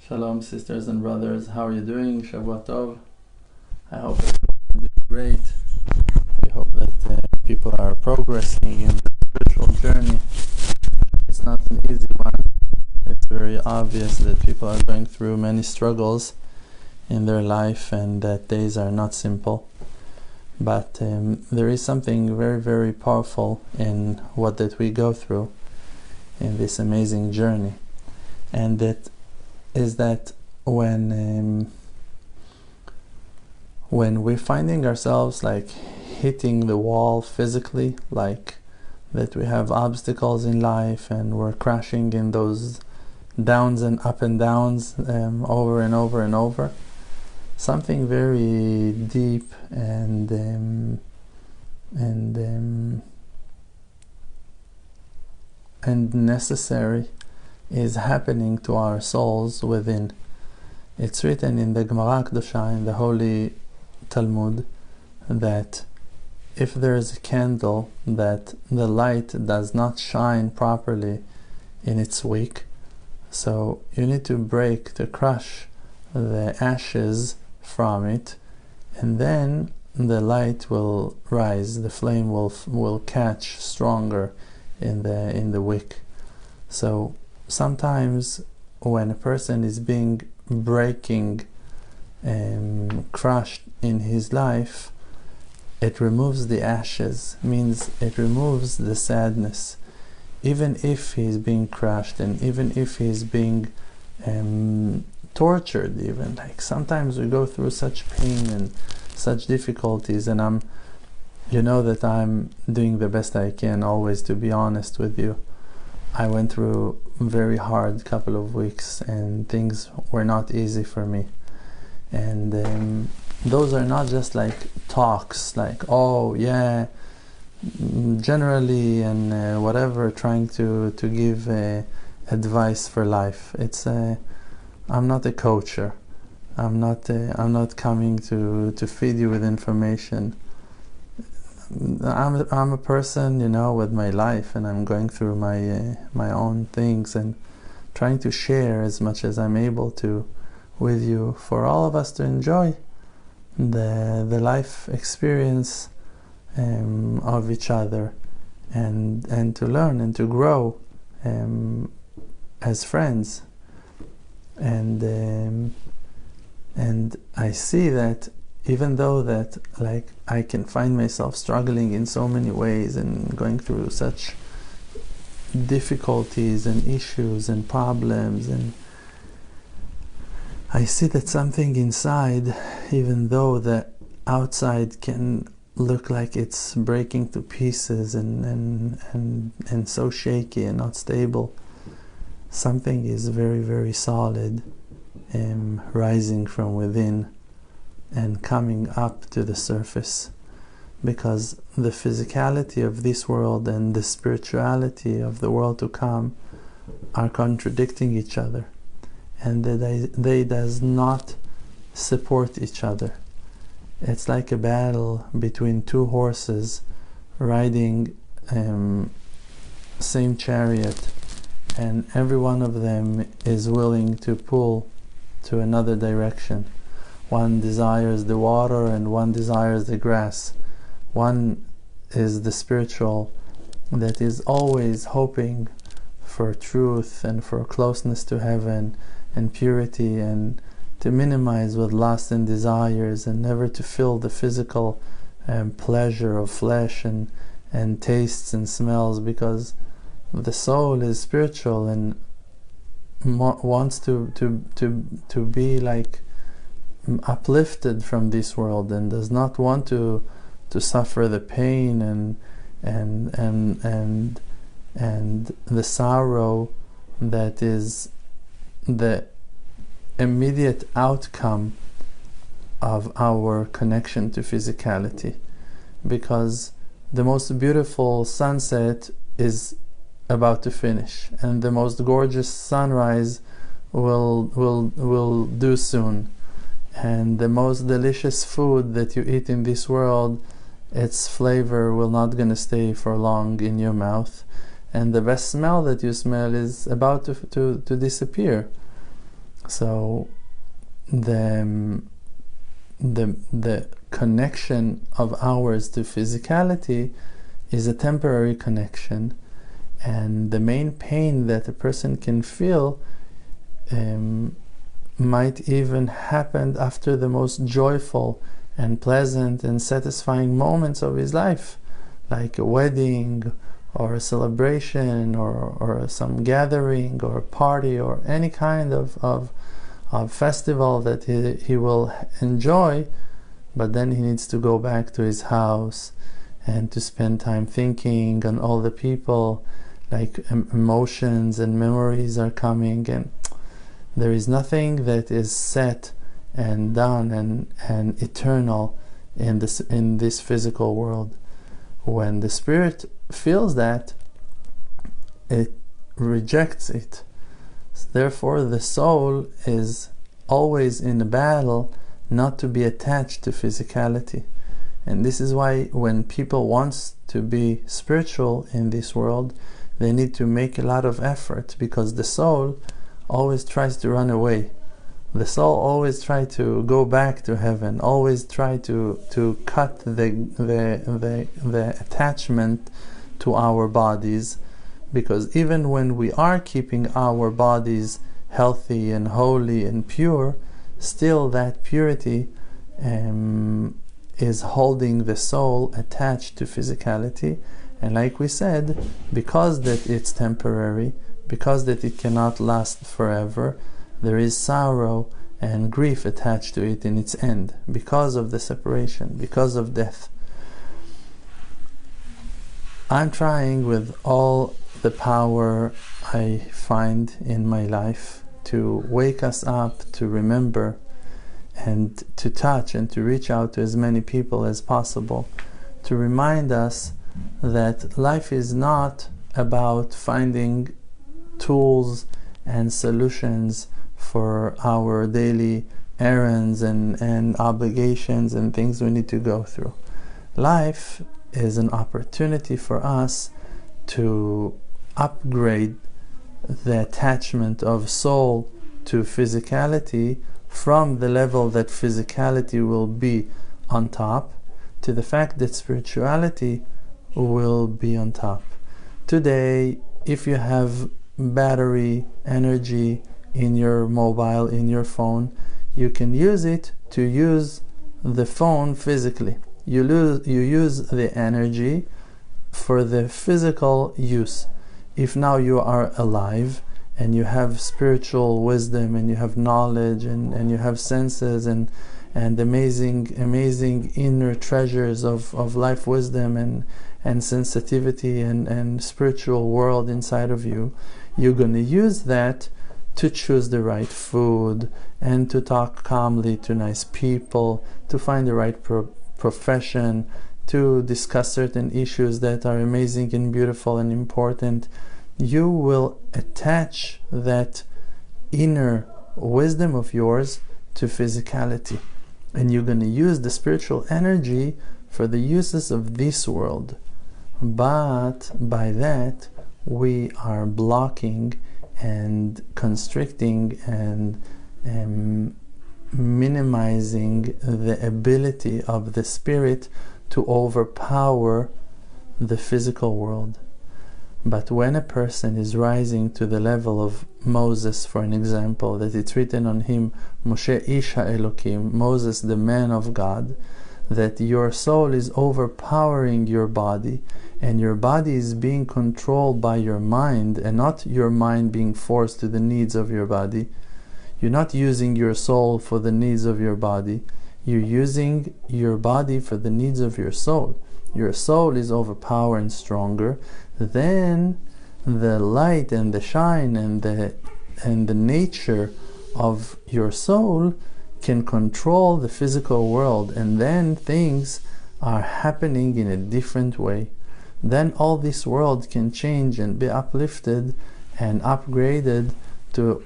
Shalom, sisters and brothers. How are you doing? Shavua Tov. I hope everyone is doing great. We hope that people are progressing in the spiritual journey. It's not an easy one. It's very obvious that people are going through many struggles in their life and that days are not simple. But there is something very, very powerful in what that we go through in this amazing journey. And that is that when we're finding ourselves like hitting the wall physically, like that we have obstacles in life and we're crashing in those downs and up and downs over and over and over, something very deep and necessary is happening to our souls within. It's written in the Gemara Kedusha, in the Holy Talmud, that if there is a candle that the light does not shine properly in its wick, so you need to crush the ashes from it, and then the light will rise, the flame will catch stronger in the wick. So sometimes when a person is being breaking and crushed in his life, it removes the ashes, means it removes the sadness. Even if he's being crushed and even if he's being tortured, even like sometimes we go through such pain and such difficulties, and you know that I'm doing the best I can always to be honest with you. I went through a very hard couple of weeks and things were not easy for me, and those are not just like talks like, oh yeah, generally and whatever, trying to give advice for life. It's I'm not a coacher. I'm not coming to feed you with information. I'm a person, you know, with my life, and I'm going through my own things and trying to share as much as I'm able to with you, for all of us to enjoy the life experience of each other, and to learn and to grow as friends. And I see that even though that like I can find myself struggling in so many ways and going through such difficulties and issues and problems, and I see that something inside, even though the outside can look like it's breaking to pieces and so shaky and not stable, something is very, very solid, rising from within and coming up to the surface, because the physicality of this world and the spirituality of the world to come are contradicting each other, and they does not support each other. It's like a battle between two horses riding same chariot, and every one of them is willing to pull to another direction. One desires the water and one desires the grass. One is the spiritual that is always hoping for truth and for closeness to heaven and purity, and to minimize with lust and desires, and never to feel the physical pleasure of flesh and tastes and smells, because the soul is spiritual and wants to be like uplifted from this world, and does not want to suffer the pain and the sorrow that is the immediate outcome of our connection to physicality. Because the most beautiful sunset is about to finish, and the most gorgeous sunrise will do soon, and the most delicious food that you eat in this world, its flavor will not gonna stay for long in your mouth, and the best smell that you smell is about to disappear. So the connection of ours to physicality is a temporary connection, and the main pain that a person can feel might even happen after the most joyful and pleasant and satisfying moments of his life, like a wedding or a celebration or some gathering or party or any kind of festival that he will enjoy, but then he needs to go back to his house and to spend time thinking on all the people, like emotions and memories are coming, and there is nothing that is set and done and eternal in this physical world. When the spirit feels that, it rejects it. Therefore, the soul is always in a battle not to be attached to physicality. And this is why when people want to be spiritual in this world, they need to make a lot of effort, because the soul always tries to run away. The soul always tries to go back to heaven, always try to cut the attachment to our bodies, because even when we are keeping our bodies healthy and holy and pure, still that purity is holding the soul attached to physicality. And like we said, because that it's temporary, because that it cannot last forever, there is sorrow and grief attached to it in its end, because of the separation, because of death. I'm trying with all the power I find in my life to wake us up, to remember, and to touch and to reach out to as many people as possible, to remind us that life is not about finding tools and solutions for our daily errands and obligations and things we need to go through. Life is an opportunity for us to upgrade the attachment of soul to physicality from the level that physicality will be on top to the fact that spirituality will be on top. Today, if you have battery energy in your mobile, in your phone, you can use it to use the phone physically. You use the energy for the physical use. If now you are alive and you have spiritual wisdom and you have knowledge and you have senses and amazing inner treasures of life wisdom and sensitivity and spiritual world inside of you, you're going to use that to choose the right food and to talk calmly to nice people, to find the right profession, to discuss certain issues that are amazing and beautiful and important. You will attach that inner wisdom of yours to physicality, and you're going to use the spiritual energy for the uses of this world. But by that, we are blocking and constricting and minimizing the ability of the spirit to overpower the physical world. But when a person is rising to the level of Moses, for an example, that it's written on him, Moshe ish ha'elokim, Moses the man of God, that your soul is overpowering your body, and your body is being controlled by your mind, and not your mind being forced to the needs of your body. You're not using your soul for the needs of your body. You're using your body for the needs of your soul. Your soul is overpowered and stronger. Then the light and the shine and the nature of your soul can control the physical world, and then things are happening in a different way. Then all this world can change and be uplifted and upgraded to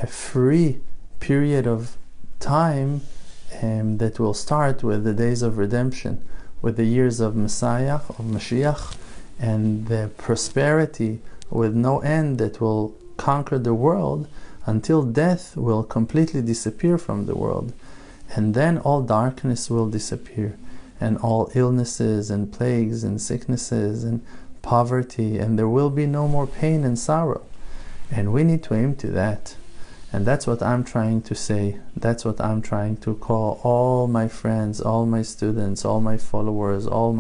a free period of time that will start with the days of redemption, with the years of Messiah, of Mashiach, and the prosperity with no end that will conquer the world until death will completely disappear from the world. And then all darkness will disappear, and all illnesses and plagues and sicknesses and poverty, and there will be no more pain and sorrow. And we need to aim to that. And that's what I'm trying to say. That's what I'm trying to call all my friends, all my students, all my followers, all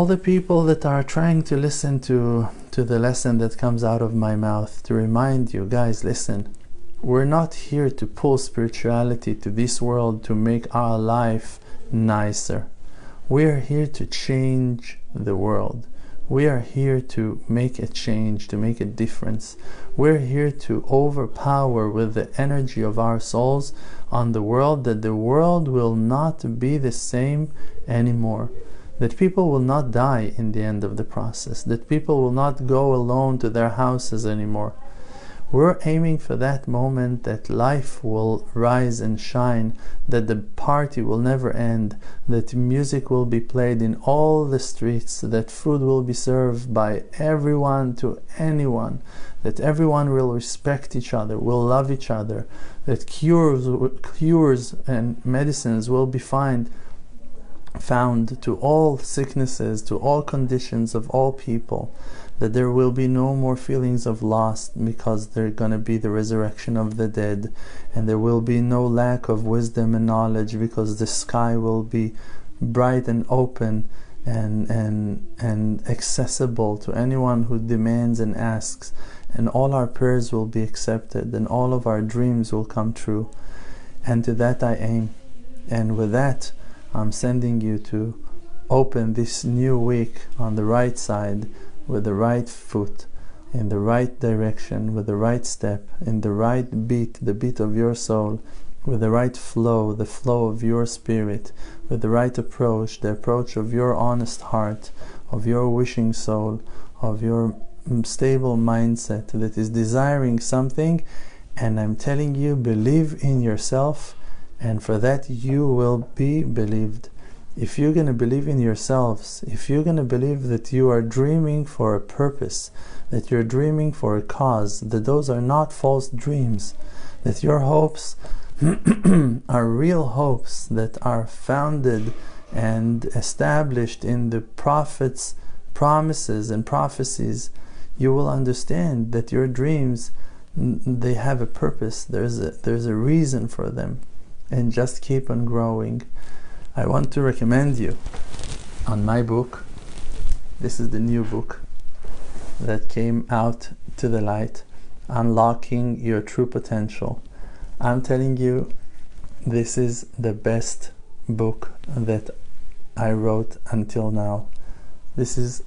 the people that are trying to listen to the lesson that comes out of my mouth, to remind you, guys, listen, we're not here to pull spirituality to this world to make our life nicer. We are here to change the world. We are here to make a change, to make a difference. We're here to overpower with the energy of our souls on the world, that the world will not be the same anymore. That people will not die in the end of the process. That people will not go alone to their houses anymore. We're aiming for that moment that life will rise and shine, that the party will never end, that music will be played in all the streets, that food will be served by everyone to anyone, that everyone will respect each other, will love each other, that cures and medicines will be found to all sicknesses, to all conditions of all people, that there will be no more feelings of loss because there's going to be the resurrection of the dead, and there will be no lack of wisdom and knowledge because the sky will be bright and open and accessible to anyone who demands and asks, and all our prayers will be accepted, and all of our dreams will come true. And to that I aim. And with that, I'm sending you to open this new week on the right side, with the right foot, in the right direction, with the right step, in the right beat, the beat of your soul, with the right flow, the flow of your spirit, with the right approach, the approach of your honest heart, of your wishing soul, of your stable mindset that is desiring something. And I'm telling you, believe in yourself, and for that you will be believed. If you're going to believe in yourselves, if you're going to believe that you are dreaming for a purpose, that you're dreaming for a cause, that those are not false dreams, that your hopes are real hopes that are founded and established in the prophets' promises and prophecies, you will understand that your dreams, they have a purpose. There's a reason for them, and just keep on growing. I want to recommend you on my book. This is the new book that came out to the light, Unlocking Your True Potential. I'm telling you, this is the best book that I wrote until now. This is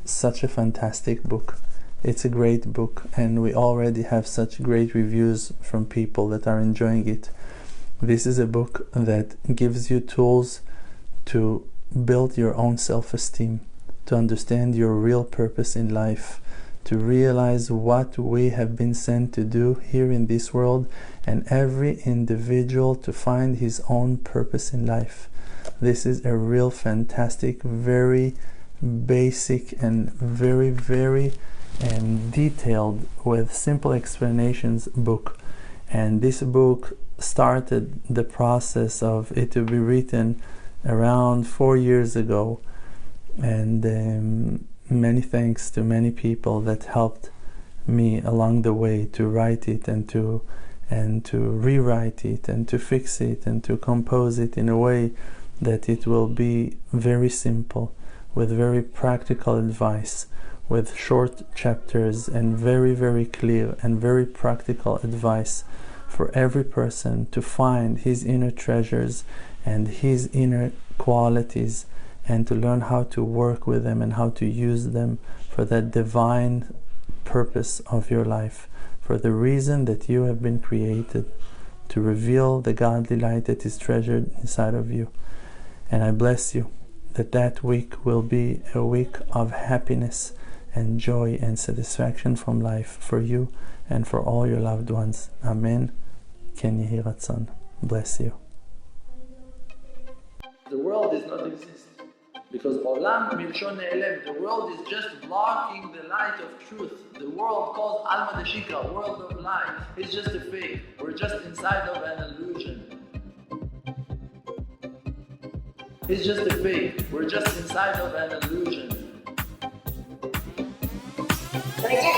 such a fantastic book. It's a great book, and we already have such great reviews from people that are enjoying it. This is a book that gives you tools to build your own self-esteem, to understand your real purpose in life, to realize what we have been sent to do here in this world, and every individual to find his own purpose in life. This is a real fantastic, very basic and very, very detailed, with simple explanations book. And this book started the process of it to be written around 4 years ago, and many thanks to many people that helped me along the way to write it and to rewrite it and to fix it and to compose it in a way that it will be very simple, with very practical advice, with short chapters, and very, very clear and very practical advice for every person to find his inner treasures and his inner qualities, and to learn how to work with them and how to use them for that divine purpose of your life, for the reason that you have been created, to reveal the godly light that is treasured inside of you. And I bless you that that week will be a week of happiness and joy and satisfaction from life for you and for all your loved ones. Amen. Ken Yehi Ratzon. Bless you. The world does not exist. Because Olam Milshon Ne'elem, the world is just blocking the light of truth. The world called Alma Deshika, world of light, is just a fake. We're just inside of an illusion. It's just a fake. We're just inside of an illusion. We're just